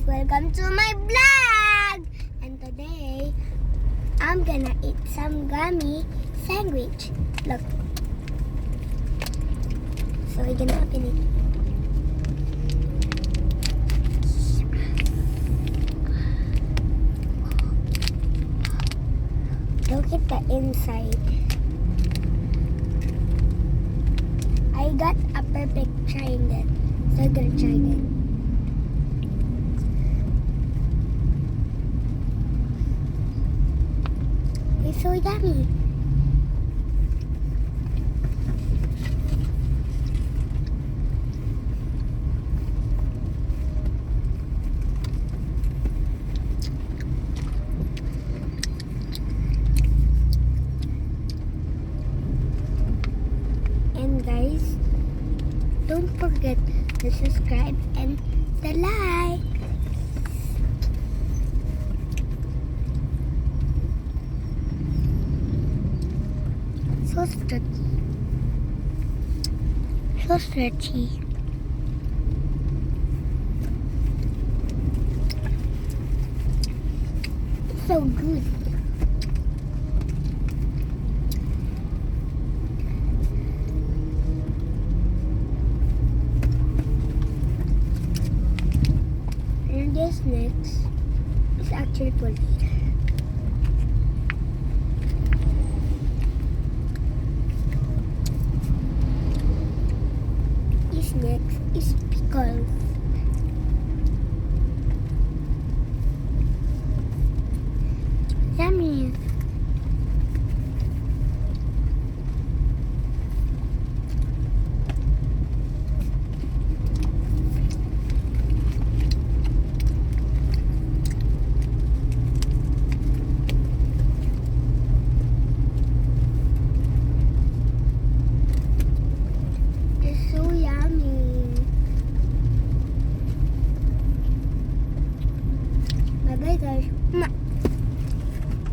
welcome to my vlog! And today, I'm gonna eat some gummy sandwich. Look. So we're gonna open it. Look at the inside. I got a perfect triangle. So I'm gonna try it. It's so yummy. And guys, don't forget to subscribe and the like. So stretchy. So stretchy. It's so good. And this next is actually pulled. Next is pickles. Yummy. It's so yummy. Bye bye guys.